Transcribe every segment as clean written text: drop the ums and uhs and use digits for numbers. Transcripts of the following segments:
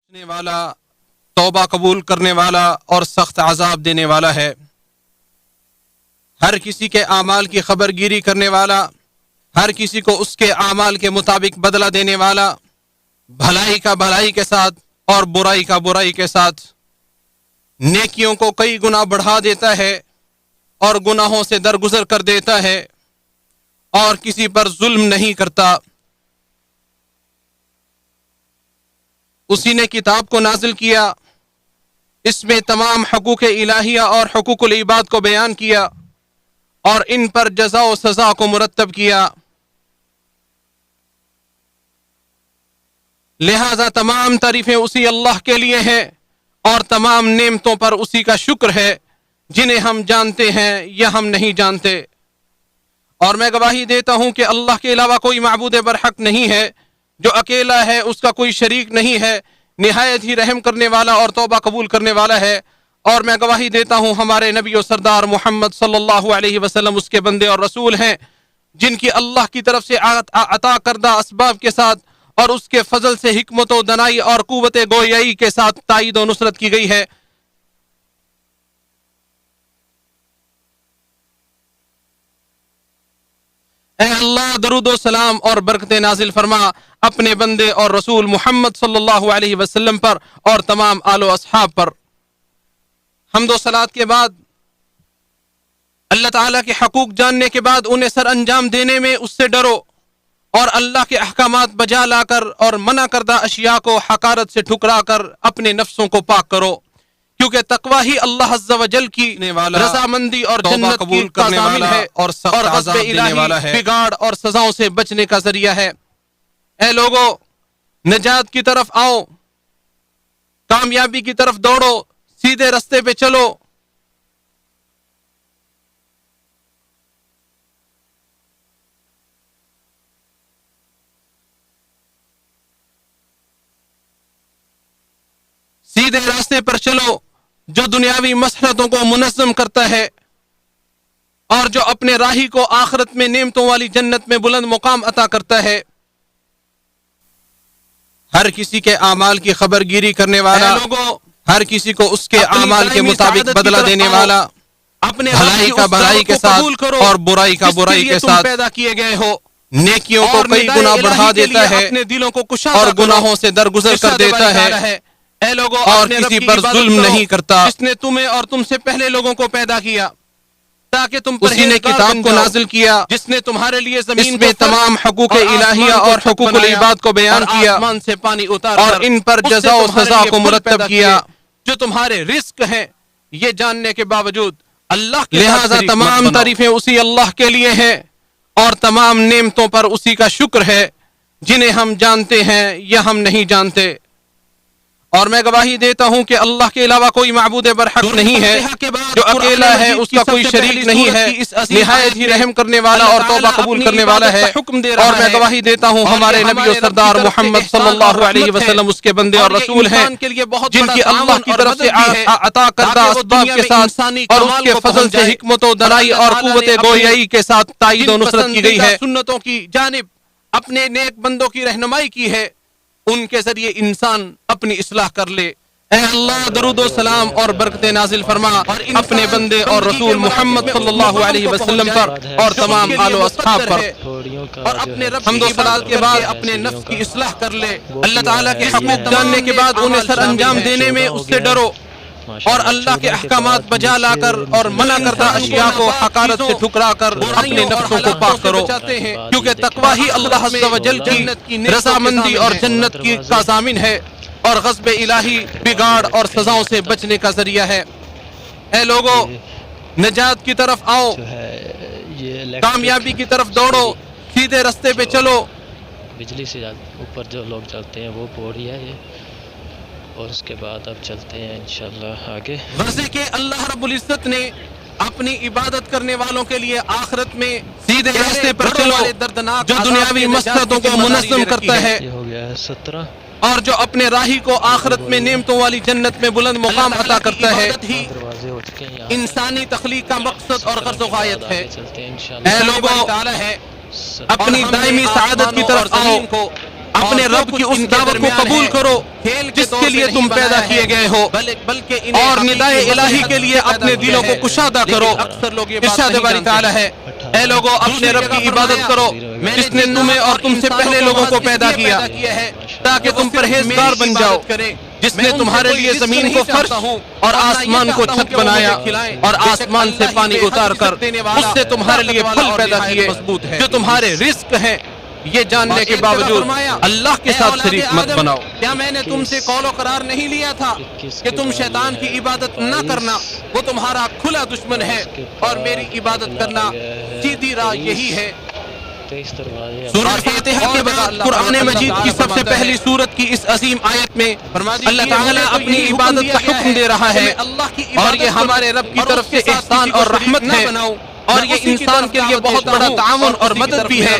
بخشنے والا، توبہ قبول کرنے والا اور سخت عذاب دینے والا ہے۔ ہر کسی کے اعمال کی خبر گیری کرنے والا، ہر کسی کو اس کے اعمال کے مطابق بدلہ دینے والا، بھلائی کا بھلائی کے ساتھ اور برائی کا برائی کے ساتھ، نیکیوں کو کئی گنا بڑھا دیتا ہے اور گناہوں سے درگزر کر دیتا ہے اور کسی پر ظلم نہیں کرتا۔ اسی نے کتاب کو نازل کیا، اس میں تمام حقوق الہیہ اور حقوق العباد کو بیان کیا اور ان پر جزا و سزا کو مرتب کیا۔ لہذا تمام تعریفیں اسی اللہ کے لیے ہیں اور تمام نعمتوں پر اسی کا شکر ہے، جنہیں ہم جانتے ہیں یا ہم نہیں جانتے۔ اور میں گواہی دیتا ہوں کہ اللہ کے علاوہ کوئی معبود برحق نہیں ہے، جو اکیلا ہے، اس کا کوئی شریک نہیں ہے، نہایت ہی رحم کرنے والا اور توبہ قبول کرنے والا ہے۔ اور میں گواہی دیتا ہوں ہمارے نبی و سردار محمد صلی اللہ علیہ وسلم اس کے بندے اور رسول ہیں، جن کی اللہ کی طرف سے عطا کردہ اسباب کے ساتھ اور اس کے فضل سے حکمت و دنائی اور قوت گویائی کے ساتھ تائید و نصرت کی گئی ہے۔ اے اللہ، درود و سلام اور برکتیں نازل فرما اپنے بندے اور رسول محمد صلی اللہ علیہ وسلم پر اور تمام آل و اصحاب پر۔ حمد و صلات کے بعد، اللہ تعالیٰ کے حقوق جاننے کے بعد انہیں سر انجام دینے میں اس سے ڈرو اور اللہ کے احکامات بجا لا کر اور منع کردہ اشیاء کو حقارت سے ٹھکرا کر اپنے نفسوں کو پاک کرو، کیونکہ تقوی ہی اللہ عز و جل کی رضامندی اور جنت کی ضامن ہے اور غضب الہی بگاڑ اور سزاؤں سے بچنے کا ذریعہ ہے۔ اے لوگو، نجات کی طرف آؤ، کامیابی کی طرف دوڑو، سیدھے رستے پہ چلو۔ سیدھے راستے پر چلو جو دنیاوی مسرتوں کو منظم کرتا ہے اور جو اپنے راہی کو آخرت میں نعمتوں والی جنت میں بلند مقام عطا کرتا ہے۔ ہر کسی کے اعمال کی خبر گیری کرنے والا، ہر کسی کو اس کے اعمال کے مطابق بدلہ دینے والا، اپنے بھلائی کا بھلائی کے ساتھ اور برائی کا برائی کے ساتھ پیدا کیے گئے ہو، نیکیوں کو کئی گنا بڑھا دیتا ہے اپنے دلوں کو اور گناہوں سے درگزر کر دیتا ہے اے لوگوں، اور کسی پر ظلم نہیں کرتا۔ جس نے تمہیں اور تم سے پہلے لوگوں کو پیدا کیا تاکہ تم اسی نے کتاب کو نازل کیا، جس نے تمہارے لیے اس زمین میں تمام حقوق الہیہ اور حقوق العباد کو بیان کیا آسمان سے پانی اتار اور ان پر جزا و سزا کو مرتب کیا۔ جو تمہارے رزق ہیں یہ جاننے کے باوجود اللہ کے لہذا تمام تعریفیں اسی اللہ کے لیے ہیں اور تمام نعمتوں پر اسی کا شکر ہے، جنہیں ہم جانتے ہیں یا ہم نہیں جانتے۔ اور میں گواہی دیتا ہوں کہ اللہ کے علاوہ کوئی معبود برحق نہیں ہے، جو اکیلا ہے، اس کا کوئی شریک نہیں ہے، نہایت ہی رحم کرنے والا اور توبہ قبول کرنے والا ہے۔ اور میں گواہی دیتا ہوں ہمارے نبی و سردار محمد صلی اللہ علیہ وسلم اس کے بندے اور رسول ہیں، جن کی اللہ کی طرف سے عطا کردہ اسباب کے ساتھ اور اس کے فضل سے حکمت و دنائی اور قوت گویائی کے ساتھ تائید و نصرت کی گئی ہے۔ سنتوں کی جانب اپنے نیک بندوں کی رہنمائی کی ہے، ان کے ذریعے انسان اپنی اصلاح کر لے۔ اے اللہ، درود و سلام اور برکتیں نازل فرما اپنے بندے اور رسول محمد صلی اللہ علیہ وسلم پر اور تمام آل و اصحاب پر۔ اور اپنے رب حمد و صلات کے بعد اپنے نفس کی اصلاح کر لے۔ اللہ تعالیٰ کے حقوق جاننے کے بعد انہیں سر انجام دینے میں اس سے ڈرو اور اللہ کے احکامات بجا لا کر اور منع کردہ اشیاء کو حقارت سے ٹھکرا کر اپنے نفسوں کو پاک کرو، کیونکہ تقوی ہی اللہ عز و جل کی رضامندی اور جنت کی کا ضامن ہے اور غضب الہی بگاڑ اور سزاؤں سے بچنے کا ذریعہ ہے۔ اے لوگو، نجات کی طرف آؤ، کامیابی کی طرف دوڑو، سیدھے رستے پہ چلو۔ بجلی سے اوپر جو لوگ چلتے ہیں وہ پوڑی ہے یہ، اور اس کے بعد اب چلتے ہیں انشاءاللہ آگے۔ غزے کے اللہ رب العزت نے اپنی عبادت کرنے والوں کے لیے آخرت میں سیدھے راستے پر چلو جو دنیاوی مسرتوں کو منظم کرتا ہے یہ ہو گیا ہے 17۔ اور جو اپنے راہی کو آخرت میں نعمتوں والی جنت میں بلند مقام عطا کرتا ہے۔ دروازے ہو چکے ہیں، انسانی تخلیق کا مقصد اور غرض و غایت ہے۔ چلتے ہیں اے انشاءاللہ۔ لوگوں، تعالی ہے اپنی دائمی سعادت کی طرف آؤ، اپنے رب کی اس دعوت کو قبول کرو جس کے لیے تم پیدا کیے گئے ہو، اور ندائے الہی کے لیے اپنے دلوں کو کشادہ کرو۔ ارشاد باری تعالیٰ ہے، اے لوگو اپنے رب کی عبادت کرو جس نے تمہیں اور تم سے پہلے لوگوں کو پیدا کیا تاکہ تم پرہیزگار بن جاؤ، جس نے تمہارے لیے زمین کو فرش اور آسمان کو چھت بنایا اور آسمان سے پانی اتار کر اس سے تمہارے لیے پھل پیدا کیے جو تمہارے رزق ہیں۔ یہ جاننے کے باوجود اللہ کے ساتھ شریک مت بناؤ۔ کیا میں نے تم سے قول و قرار نہیں لیا تھا کہ تم شیطان کی عبادت نہ کرنا؟ وہ تمہارا کھلا دشمن ہے اور میری عبادت کرنا سیدھی راہ یہی ہے۔ سورہ فاتحہ کے بعد قرآن مجید کی سب سے پہلی سورت کی اس عظیم آیت میں اللہ تعالیٰ اپنی عبادت کا حکم دے رہا ہے، اور یہ ہمارے رب کی طرف سے احسان اور رحمت ہے، اور یہ انسان کے لیے بہت بڑا تعاون اور مدد بھی ہے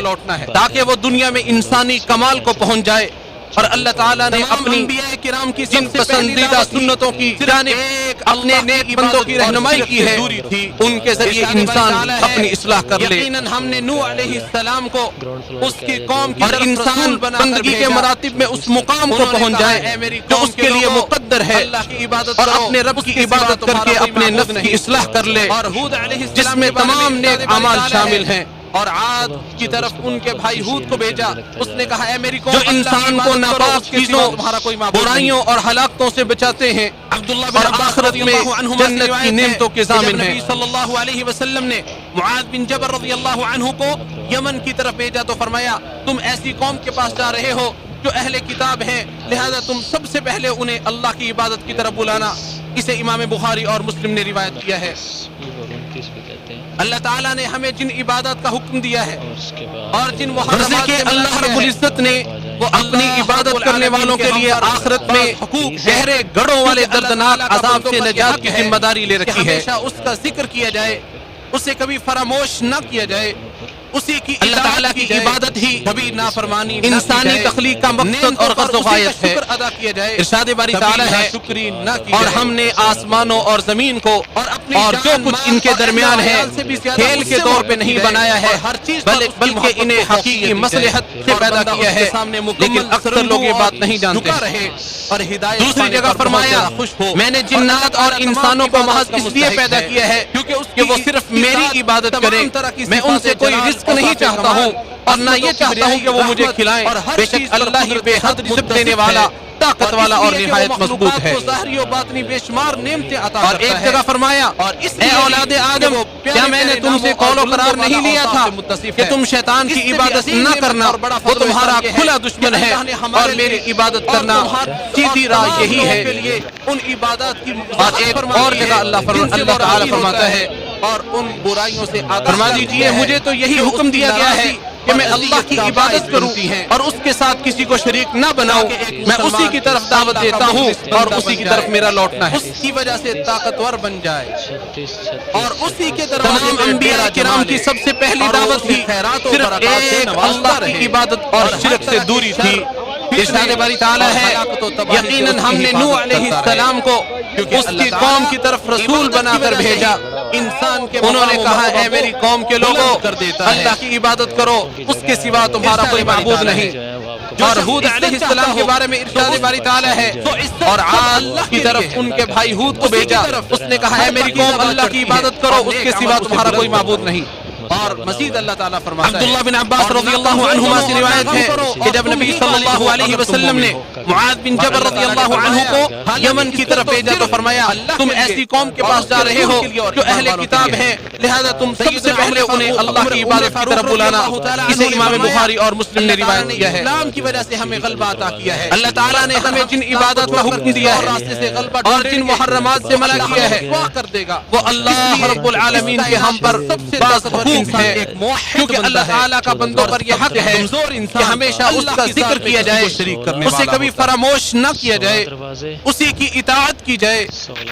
تاکہ وہ دنیا میں انسانی کمال کو پہنچ جائے۔ اور اللہ تعالیٰ نے اپنی کرام کی جن پسندیدہ سنتوں کی جانب اپنے نیک بندوں کی رہنمائی کی ہے، ان کے ذریعے انسان اپنی اصلاح کر لے۔ یقیناً ہم نے نوح علیہ السلام کو اس کی قوم کی اور طرف انسان رسول بنا کر بندگی کے بھیجا۔ مراتب میں اس مقام کو پہنچ جائے جو اس کے لیے مقدر ہے، اللہ کی عبادت اور کرو، اپنے رب کی عبادت کر کے اپنے نفس کی اصلاح کر لے، اور ہود علیہ السلام جس میں کے بارے تمام نیک ارشاد اعمال تعالیٰ شامل ہے، ہیں۔ اور عاد کی طرف ان کے بھائی ہود کو بھیجا، اس نے کہا اے میری قوم، جو اللہ کی انسان کو عبادت کرو، ناپاک اس کے سوا چیزوں، تمہارا کوئی معبود نہیں۔ برائیوں اور ہلاکتوں سے بچاتے ہیں، عبداللہ اور بن عباس آخرت رضی میں اللہ عنہما سے جنت کی روایت ہے نعمتوں کے کہ جب ضامن ہیں۔ نبی صلی اللہ علیہ وسلم نے معاذ بن جبل رضی اللہ عنہ کو یمن کی طرف بھیجا تو فرمایا تم ایسی قوم کے پاس جا رہے ہو جو اہل کتاب ہیں، لہذا تم سب سے پہلے انہیں اللہ کی عبادت کی طرف بلانا۔ اسے امام بخاری اور مسلم نے روایت کیا ہے۔ اللہ تعالیٰ نے ہمیں جن عبادت کا حکم دیا ہے اور جن غرضے کہ اللہ رب العزت نے وہ اپنی عبادت کرنے والوں کے لیے آخرت میں گہرے گڑھوں والے دردناک عذاب سے نجات کی ذمہ داری لے رکھی ہے۔ ہمیشہ اس کا ذکر کیا جائے، اسے کبھی فراموش نہ کیا جائے، اسی کی اللہ تعالیٰ کی عبادت ہی کبھی نافرمانی انسانی تخلیق کا مقصد اور غرض و غایت ہے۔ شکر ادا کیا جائے، ارشاد باری تعالیٰ ہے، شکری نہ کی اور جائے۔ ہم نے آسمانوں اور زمین کو اپنی اور جو جان، کچھ مال ان کے اور درمیان ہے اہل سے بھی زیادہ کھیل اس کے سے طور پہ محبت نہیں کی جائے، بنایا ہے، اور ہر چیز پر اس کی بلکہ محبت انہیں کو حقیقی فوقیت دی مصلحت جائے، سے اور پیدا بندہ کیا اس ہے، کے سامنے لیکن مکمل اکثر لوگ یہ بات نہیں جانتے۔ جھکا رہے اور ہدایت دوسری پانے جگہ پر بہت فرمایا زیادہ خوش ہو۔ میں نے جنات اور انسانوں کو محض اس لیے پیدا کیا ہے کہ وہ صرف میری عبادت کریں، میں ان سے کوئی رزق نہیں چاہتا ہوں اور نہ یہ چاہتا ہوں کہ وہ مجھے کھلائیں، بے شک اللہ ہی بے حد رزق دینے والا، طاقت والا اور نہایت مضبوط ہے۔ ظاہری و باطنی بے شمار نعمتیں عطا اور کرتا ایک ہے، جگہ فرمایا اور اس اے اولاد آدم، کیا میں نے تم سے قول و قرار نہیں لیا تھا کہ تم شیطان کی عبادت نہ کرنا؟ وہ تمہارا کھلا دشمن ہے، اور میری عبادت کرنا سیدھی راہ یہی ہے۔ ان عبادات کی اور ایک اور جگہ اللہ تعالیٰ فرماتا ہے، اور ان برائیوں سے فرما دیجئے مجھے تو یہی حکم دیا گیا ہے کہ میں اللہ کی عبادت کروں اور اس کے ساتھ کسی کو شریک نہ بناؤں، میں اسی کی طرف دعوت دیتا ہوں اور اسی کی طرف میرا لوٹنا ہے۔ اس کی وجہ سے طاقتور بن جائے اور اسی کے تمام انبیاء کرام کی سب سے پہلی دعوت بھی صرف ایک اللہ کی عبادت اور شرک سے دوری تھی۔ ارشاد باری تعالیٰ ہے، یقیناً ہم نے نوح علیہ السلام کو اس کی قوم کی طرف رسول بنا کر بھیجا۔ انسان کے انہوں نے کہا اے میری قوم کے لوگوں، کر دیتا ہے، اللہ کی عبادت کرو، اس کے سوا تمہارا کوئی معبود نہیں۔ اور ہود علیہ السلام کے بارے میں ارشاد باری تعالیٰ ہے، اور عاد کی طرف ان کے بھائی ہود کو بھیجا، اس نے کہا اے میری قوم اللہ کی عبادت کرو، اس کے سوا تمہارا کوئی معبود نہیں۔ اور مزید اللہ تعالیٰ فرماتا ہے، عبداللہ بن عباس رضی اللہ عنہما سے روایت ہے کہ جب نبی صلی اللہ علیہ وسلم نے معاذ بن جبل رضی اللہ عنہ کو یمن کی طرف بھیجا تو فرمایا تم ایسی قوم کے پاس جا رہے ہو جو اہل کتاب ہیں، لہذا تم سب سے پہلے انہیں اللہ کی عبادت کی طرف بلانا۔ اسے امام بخاری اور مسلم نے روایت کیا ہے۔ اسلام کی وجہ سے ہمیں غلبہ عطا کیا ہے۔ اللہ تعالیٰ نے ہمیں جن عبادت کا حکم دیا ہے راستے سے غلبہ اور جن محرمات سے منع کیا ہے، کر دے گا، وہ اللہ رب العالمین کے ہم پر باز حقوق ہے، کیونکہ اللہ تعالیٰ کا بندوں پر یہ حق ہے کہ ہمیشہ اس کا ذکر کیا جائے، اسے کبھی فراموش نہ کیا جائے، اسی کی اطاعت کی جائے،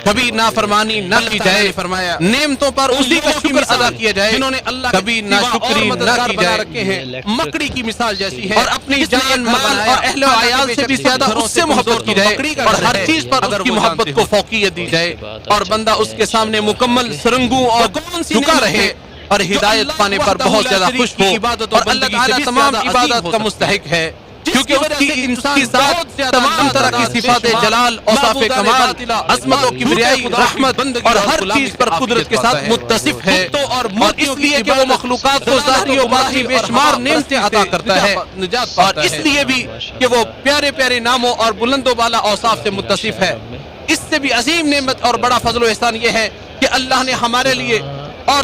کبھی نافرمانی نہ کی جائے، فرمایا نعمتوں پر اسی کا شکر ادا کیا جائے، جنہوں نے اللہ کبھی ناشکری نہ کی بنا جائے، رکھے ہیں، مکڑی کی مثال جیسی ہے، اور اپنی جان مال اور اہل و عیال سے بھی زیادہ اس سے محبت کی جائے، اور ہر چیز پر اس کی محبت کو فوقیت دی جائے، اور بندہ اس کے سامنے مکمل سرنگوں اور جھکا رہے اور ہدایت پانے پر بہت زیادہ خوش ہو، اور اللہ تعالیٰ تمام عبادت کا مستحق ہے۔ کیونکہ اس کی ذات تمام طرح کی صفات جلال، اوصاف کمال، عظمت و کبریائی، رحمت اور ہر چیز پر قدرت کے ساتھ متصف ہے، اور اس لیے کہ وہ مخلوقات کو ظاہری و باطنی بے شمار نعمتیں عطا کرتا ہے، اور اس لیے بھی کہ وہ پیارے پیارے ناموں اور بلند و بالا اوصاف سے متصف ہے۔ اس سے بھی عظیم نعمت اور بڑا فضل و احسان یہ ہے کہ اللہ نے ہمارے لیے اور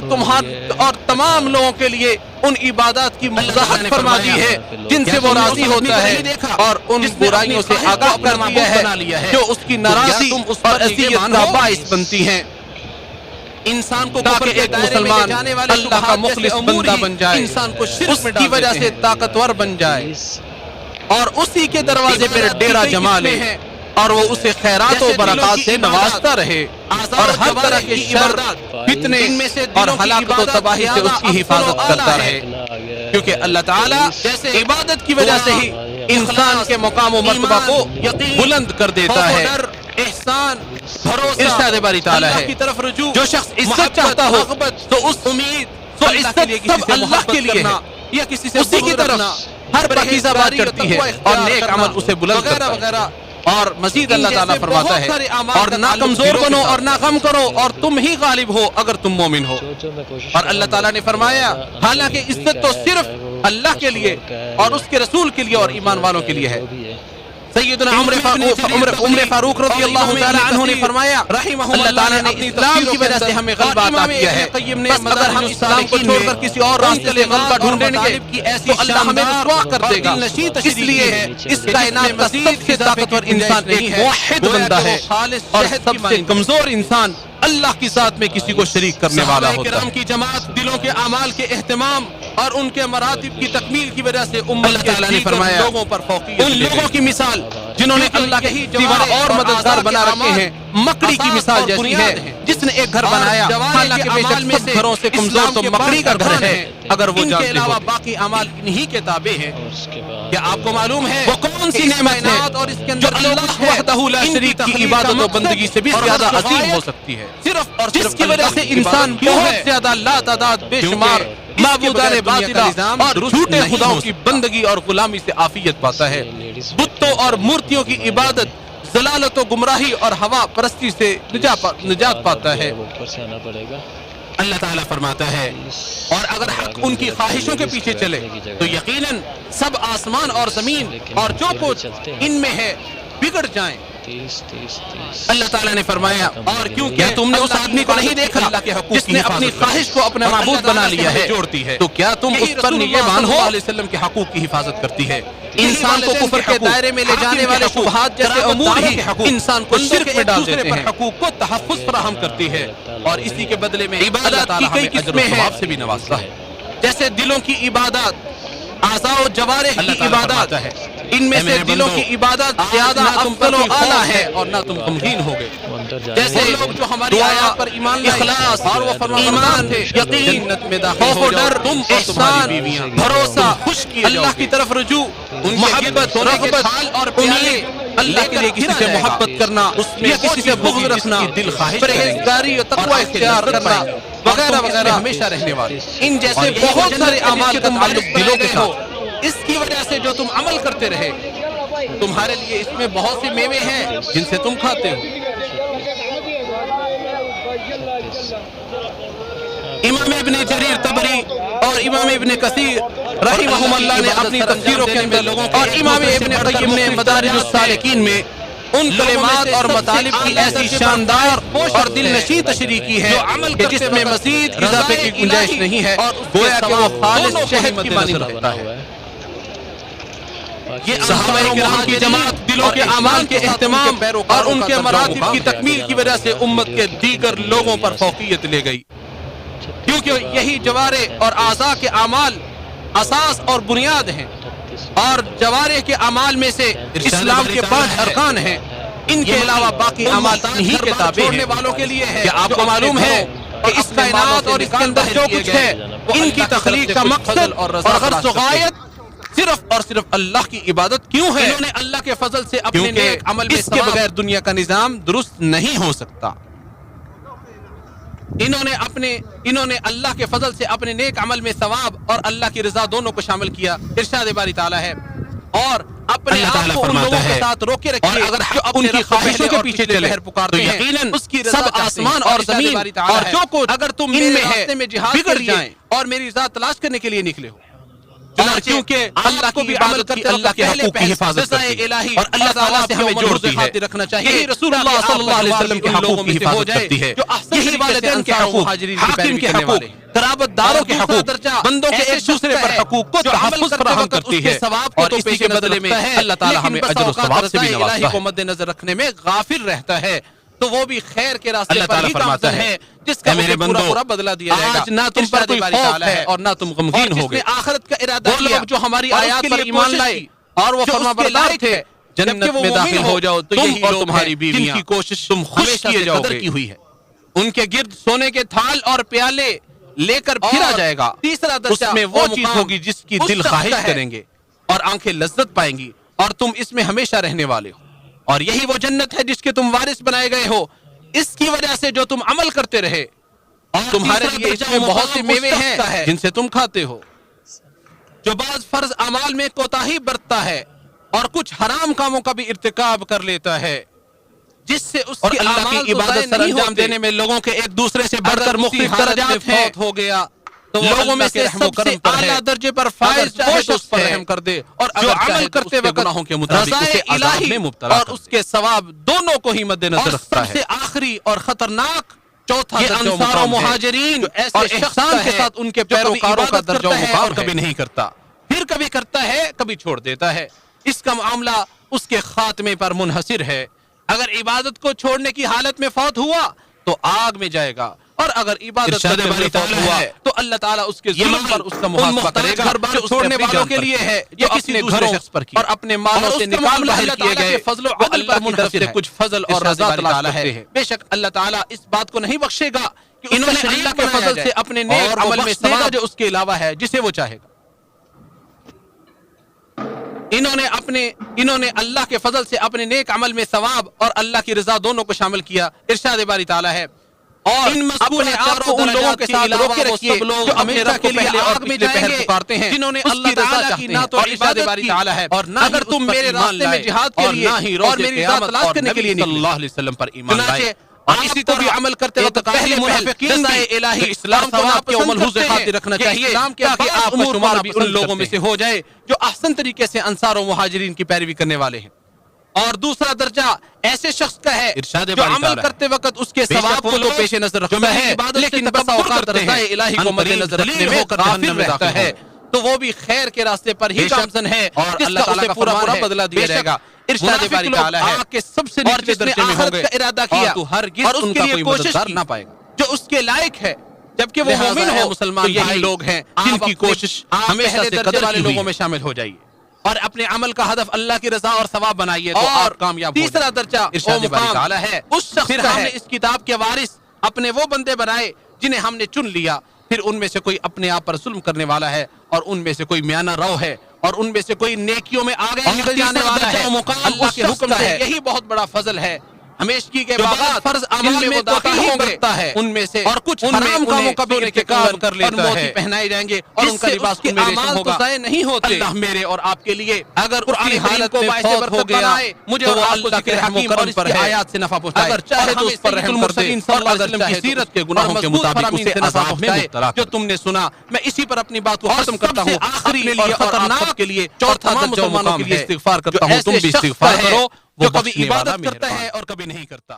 تمام لوگوں کے لیے ان عبادات کی وضاحت فرما دی ہے جن سے وہ راضی ہوتا ہے، اور ان برائیوں سے آگاہ کر دیا ہے جو اس کی ناراضی اور اذیت کا باعث بنتی ہیں، انسان کو تاکہ ایک مسلمان اللہ کا مخلص بندہ بن جائے، اس کی وجہ سے طاقتور بن جائے اور اسی کے دروازے پر ڈیرا جما لے، اور وہ اسے خیرات و برکات سے نوازتا رہے، اور ہر طرح کے شر، فتنے اور ہلاکت و تباہی سے اس کی حفاظت کرتا رہے، کیونکہ اللہ تعالیٰ عبادت کی وجہ سے ہی انسان کے مقام و مرتبہ کو بلند کر دیتا ہے۔ احسان، بھروسہ ارشاد باری تعالیٰ ہے، جو شخص عزت چاہتا ہو تو اس امید تو عزت سب اللہ کے لیے ہے، یا کسی سے اسی کی طرف ہر پاکیزہ بات چڑھتی ہے اور نیک عمل اسے بلند کرتا ہے۔ اور مزید اللہ تعالیٰ فرماتا ہے، اور نہ کمزور بنو اور نہ غم کرو اور تم ہی غالب ہو اگر تم مومن ہو۔ اور اللہ تعالیٰ نے فرمایا حالانکہ عزت تو صرف اللہ کے لیے اور اس کے رسول کے لیے اور ایمان والوں کے لیے ہے۔ سیدنا عمر فاروق رضی اللہ تعالی عنہ نے فرمایا اللہ تعالیٰ نے اسلام کی وجہ سے ہمیں غلبہ عطا کیا ہے، بس اگر ہم اسلام کو چھوڑ کر کسی اور راستے سے غلبہ ڈھونڈیں گے تو اللہ ہمیں رسوا کر دے گا۔ اس لیے اس کائنات کا سب سے طاقتور انسان ایک موحد بندہ ہے، اور سب سے کمزور انسان اللہ کی ذات میں کسی کو شریک کرنے والا ہوتا ہے۔ صحابہ کرام کی جماعت دلوں کے اعمال کے اہتمام اور ان کے مراتب کی تکمیل کی وجہ سے امت کے دیگر لوگوں پر فوقیت، ان لوگوں کی مثال جنہوں نے اللہ کے سوا اور مددگار بنا رکھے ہیں مکڑی کی مثال جیسی ہے، جس نے ایک گھر بنایا حالانکہ بے شک سب گھروں سے کمزور تو مکڑی کا گھر ہے اگر وہ جانتے ہو، باقی اعمال انہی کے تابع ہیں۔ کیا آپ کو معلوم ہے وہ کون سی نعمت ہے جو اللہ وحدہ لا شریک کی عبادت و بندگی سے بھی زیادہ عظیم ہو سکتی ہے، صرف اور جس کی وجہ سے انسان بہت زیادہ لا تعداد بے شمار معبودان باطلہ اور جھوٹے خداؤں کی بندگی اور غلامی سے عافیت پاتا ہے، بتوں اور مورتیوں کی عبادت، ضلالت و گمراہی اور ہوا پرستی سے نجات پاتا ہے۔ اللہ تعالیٰ فرماتا ہے اور اگر حق ان کی خواہشوں کے پیچھے چلے تو یقیناً سب آسمان اور زمین اور جو کچھ ان میں ہے بگڑ جائیں۔ اللہ تعالیٰ نے فرمایا اور کیا تم نے اس آدمی کو نہیں دیکھا جس نے اپنی خواہش کو اپنا معبود بنا لیا ہے، تو کیا تم اس پر نگہبان ہو؟ علیہ وسلم کے حقوق کی حفاظت کرتی ہے۔ انسان کو کفر کے دائرے میں لے جانے والے شبہات جیسے امور ہی انسان کو شرک میں ڈال دیتے ہیں، حقوق کو تحفظ فراہم کرتی ہے، اور اسی کے بدلے میں عبادت کی کئی قسمیں ہیں سے بھی نوازتا ہے، جیسے دلوں کی عبادات، اعضاء و جوارح کی عبادات ہے، ان میں سے دلوں کی عبادت زیادہ افضل و اعلیٰ ہے اور نہ تم غمگین ہوگے، جیسے لوگ جو ہماری آیات پر ایمان، اخلاص اور وہ ایمان، یقین، خوف و ڈر، احسان، بھروسہ، اللہ کی طرف رجوع، محبت، رغبت اور امید، اللہ کے لیے کسی سے محبت کرنا یا کسی سے بغض رکھنا، پرہیزگاری اور تقوی اختیار کرنا وغیرہ وغیرہ ہمیشہ رہنے والے، ان جیسے بہت سارے اعمال کا تعلق دلوں کے ساتھ۔ اس کی وجہ سے جو تم عمل کرتے رہے تمہارے لیے اس میں بہت سے میوے ہیں جن سے تم کھاتے ہو۔ امام ابن جریر طبری اور امام ابن کثیر رحمہم اللہ نے اپنی تفسیروں کے اندر اور امام ابن قیم نے مدارج السالکین میں ان کلمات اور مطالب کی ایسی شاندار اور دل نشیں تشریح کی ہے کہ جس میں مزید اضافے کی گنجائش نہیں ہے، گویا کہ وہ خالص شہد کی مانند رہتا ہے۔ یہ صحابہ کرام کی جماعت دلوں کے اعمال کے اہتمام اور ان کے مراتب کی تکمیل کی وجہ سے امت کے دیگر لوگوں پر فوقیت لے گئی، کیونکہ یہی جوارح اور اعضاء کے اعمال اساس اور بنیاد ہیں، اور جوارح کے اعمال میں سے اسلام کے 5 ارکان ہیں، ان کے علاوہ باقی اعمال انہی کے تابع ہیں۔ والوں کے لیے ہے، کیا آپ کو معلوم ہے کہ اس کائنات اور اس کے اندر جو کچھ ہے ان کی تخلیق کا مقصد اور غرض و غایت صرف اور صرف اللہ کی عبادت کیوں ہے؟ انہوں نے اللہ کے فضل سے اپنے نیک عمل میں اس کے بغیر دنیا کا نظام درست نہیں ہو سکتا۔ انہوں نے اللہ کے فضل سے اپنے نیک عمل میں ثواب اور اللہ کی رضا دونوں کو شامل کیا۔ ارشاد باری تعالیٰ ہے اور اپنے اللہ آپ تعالیٰ کو ان فرماتا لوگوں کے ہے، ساتھ روکے رکھیے اور اگر جو ان اپنے کی رب کو خواہشوں پہلے کے اور پیچھے پچھلے چلے پہر پکارتے تو ہیں، یقیناً اس کی رضا سب چاہتے ہیں۔ آسمان اور ارشاد زمین باری تعالیٰ اور ہے، جو کچھ اگر تم ان میرے میں ہے راستے میں جہاد بگڑ کے لیے جائیں اور میری ذات تلاش کرنے کے لیے نکلے ہو، اور کیونکہ اللہ آپ کو کی بھی عمل عبادت کی کرتے وقت اللہ کے پہلے حقوق کی حفاظت کرتی ہے الہی اور اللہ تعالیٰ سے ہمیں جوڑتی ہے، رکھنا چاہیے یہی رسول اللہ تاکہ صلی اللہ علیہ آپ وسلم کے ان لوگوں حقوق میں کی سے ہو حفاظت جائے کرتی ہے، جو احسن یہی طریقے سے والدین کے انصار و حقوق، مہاجرین کی حاکم پیروی کے کرنے حقوق، والے ہیں۔ قرابت داروں کے اور دوسرا حقوق، درجہ بندوں کے ایسے ایک دوسرے شخص پر ہے حقوق کو جو عمل تحفظ کرتے فراہم وقت کرتی اس کے ہے، ثواب کو اور تو اسی پیش کے نظر بدلے میں رکھتا ہے، اللہ تعالیٰ لیکن ہمیں بسا اجر و اوقات ثواب سے بھی رضائے نوازتا الہی ہے۔ کو مد نظر رکھنے میں غافل رہتا ہے تو وہ بھی خیر کے راستے اللہ پر تعالیٰ ہی فرماتا گامزن ہے، ہے جس کا اے میرے اسے پورا بندو، پورا بدلہ دیا جائے گا۔ آج نہ تم پر ارشاد کوئی باری خوف تعالیٰ ہے اور نہ تم غمگین اور جس ہوگے۔ نے آخرت کا ارادہ وہ کیا لوگ جو ہماری اور اس آیات کے پر لیے ایمان کوشش لائے کی اور وہ جو اس فرما کے بردار لائق تھے، ہے، جبکہ جنت وہ میں مومن داخل ہو جاؤ تو تم یہی اور لوگ تمہاری ہیں بیویاں جن کی کوشش تم خوش ہمیشہ کیے سے جاؤ قدر گے، کی ہوئی ہے۔ ان کے گرد سونے کے تھال اور پیالے لے کر پھرا اور جائے گا، تیسرا اس درجہ میں وہ چیز مقام ہوگی جس کی اس دل شخص خواہش کا ہے کریں گے اور آنکھیں لذت پائیں گی اور تم اس میں ہمیشہ رہنے والے ہو، اور یہی وہ جنت ہے جس کے تم وارث بنائے گئے ہو اس کی وجہ سے جو تم عمل کرتے رہے، اور تمہارے تیسرا لیے اس درجہ میں مقام بہت سے اس میوے شخص ہیں کا ہے جن سے تم کھاتے ہو، جو بعض فرض اعمال میں کوتاہی برتتا ہے اور کچھ حرام کاموں کا بھی ارتکاب کر لیتا ہے، جس سے اس اور کے اللہ اعمال کی تو ضائع عبادت سر نہیں انجام ہوتے۔ دینے میں لوگوں کے ایک دوسرے سے بڑھ اگر کر اسی مختلف حالت درجات میں ہیں، فوت ہو گیا تو وہ لوگوں میں اللہ سے کے رحم و سب سے کرم پر ہے، اعلیٰ درجے پر اگر فائز چاہے وہ تو شخص اس پر ہے رحم کر دے اور اور جو اگر چاہے عمل تو کرتے اس کے وقت گناہوں کے مطابق رضائے اسے عذاب الہی میں مبتلا اور کر اس کے ثواب دونوں کو ہی مد نظر اور رکھتا سب ہے۔ سے آخری اور خطرناک چوتھا یہ درجہ و انصار و مقام ہے مہاجرین جو ایسے اور شخص احسان کا کے ہے ساتھ ان کے جو کبھی پیروکاروں کا عبادت درجہ و کرتا ہے مقام اور کبھی نہیں کرتا، پھر کبھی کرتا ہے کبھی چھوڑ دیتا ہے، اس کا معاملہ اس کے خاتمے پر منحصر ہے۔ اگر عبادت کو چھوڑنے کی حالت میں فوت ہوا تو آگ میں جائے گا، اور اگر عبادت ارشاد کرتے ہوئے باری فوت تعالیٰ ہوا ہے، تو اللہ تعالیٰ اس کے ظلم پر اس کا ان محاسبہ محتاج کرے گا گھر بار جو اس نے چھوڑنے اپنی والوں جان کے پر لیے کی، ہے جو یا کسی اپنے دوسرے گھروں شخص پر کی اور اپنے مالوں اور سے اس کا نکال معاملہ باہر اللہ کیے تعالیٰ گئے کے فضل و وہ عدل اللہ پر کی طرف منحصر سے ہے۔ کچھ فضل اور ارشاد رضا باری تلاش تعالیٰ کرتے ہے، ہیں، بے شک اللہ تعالیٰ اس بات کو نہیں بخشے گا کہ اس انہوں نے کا اللہ شریک کے بنایا فضل جائے سے اپنے نیک اور وہ عمل میں بخش دے گا ثواب جو اس کے علاوہ ہے جسے وہ چاہے گا۔ انہوں نے اللہ کے فضل سے اپنے نیک عمل میں ثواب اور اللہ کی رضا دونوں کو شامل کیا۔ ارشاد باری تعالیٰ ہے، اور ان مذکور اپنے آپ چاروں کو ان لوگوں کے درجات ساتھ علاوہ روکے وہ رکھیے سب لوگ جو اپنے ہمیشہ رب کو کے لیے پہلے اور آگ میں پچھلے جائیں پہر گے، پکارتے ہیں، جنہوں نے اس اللہ کی تعالیٰ رضا کی چاہتے نہ ہیں تو اور ارشاد عبادت باری کی تعالیٰ ہے، اور نہ ہی اگر اس تم پر میرے ایمان راستے میں لائے جہاد کے اور لیے نہ ہی اور روز میری ذات قیامت تلاش اور کرنے کے لیے نبی نکلے صلی اللہ علیہ وسلم پر ایمان لائے۔ چنانچہ اور اسی طرح عمل کرتے وقت پہلے پہلے منافقین رضائے بھی الہی اسلام کو ثواب کے ناپسند ملحوظ کرتے خاطر ہیں رکھنا کہ چاہیے اسلام کے تاکہ بعض آپ کا امور کو شمار بھی ناپسند ان لوگوں میں کرتے سے ہو جائے جو احسن طریقے سے انصار و مہاجرین کی پیروی کرنے والے ہیں۔ اور دوسرا درجہ ایسے شخص کا ہے ارشاد جو باری عمل تعالیٰ ہے، کرتے وقت اس کے بے شک ثواب وہ کو تو لوگ پیش نظر جو رکھتا میری ہے عبادت سے لیکن بسا تکبر اوقات کرتے ہیں، رضائے الہی کو ان مد قریب نظر رکھنے ذلیل میں ہو کر غافل جہنم میں رہتا داخل ہے، ہوں۔ تو وہ بھی خیر کے راستے پر ہی بے شک گامزن ہے اور جس اللہ کا تعالیٰ اسے کا پورا فرمان پورا ہے، بدلہ دیا بے جائے شک گا۔ ارشاد منافق باری لوگ تعالیٰ ہے آگ کے سب سے اور نچلے جس نے درجے میں ہوں آخرت گے کا ارادہ کیا اور تو ہرگز اور اس ان کے کا لیے کوئی کوشش مددگار کی نہ پائے گا۔ جو اس کے لائق ہے، جبکہ وہ لہٰذا مومن اے ہو مسلمان تو یہی بھائی، لوگ ہیں آپ جن کی اپنے- کوشش آپ ہمیشہ پہلے سے درجے قدر والے کی ہوئی لوگوں ہے۔ میں شامل ہو جائیے اور اپنے عمل کا ہدف اللہ کی رضا اور ثواب بنائیے تو اور آپ کامیاب ہو تیسرا جائیں۔ درجہ ارشاد وہ باری مقام تعالیٰ ہے، اس شخص پھر کا ہم ہے نے اس کتاب کے وارث اپنے وہ بندے بنائے جنہیں ہم نے چن لیا، پھر ان میں سے کوئی اپنے آپ پر ظلم کرنے والا ہے اور ان میں سے کوئی میانہ رو ہے اور ان میں سے کوئی نیکیوں میں آگے اور نکل جانے تیسرا والا درجہ ہے۔ و مقام اللہ اس کے شخص حکم کا سے ہے۔ یہی بہت بڑا فضل ہے۔ ہمیشگی کے جو باغات بعض فرض اعمال جن میں وہ داخل کوتاہی ہوں گے برتتا ہے، ان میں سے اور کچھ ان میں حرام انہیں کاموں کا بھی سونے کے ارتکاب کنگن کر لیتا اور موتی ہے، پہنائے جائیں گے اور جس ان کا سے لباس اس کے ان میں ریشم اعمال تو ہوگا۔ ضائع نہیں ہوتے۔ اللہ میرے اور آپ کے لیے اگر قرآن اسی کریم حالت کو میں باعث فوت برکت ہو گیا بنائے، مجھے تو اور وہ آپ کو اللہ ذکر کے رحم و حکیم اور کرم اس پر کی ہے۔ آیات سے نفع پہنچائے اگر چاہے اور تو ہمیں اس پر سید رحم کر دے المرسلین صلی اللہ اور علیہ اگر وسلم کی چاہے تو سیرت کے اور گناہوں کے مذکور مطابق فرامین اسے سے نفع عذاب میں پہنچائے۔ مبتلا جو تم نے سنا میں اسی پر اپنی بات کو اور ختم سب کرتا سے ہوں آخری اپنے لیے اور اور آپ خطرناک سب کے لیے اور چوتھا تمام درجہ و مسلمانوں مقام کے لیے ہے، استغفار جو کرتا ہوں، تم ایسے بھی شخص استغفار کا ہے کرو، وہ جو کبھی بخشنے والا عبادت کرتا مہربان ہے اور کبھی نہیں کرتا۔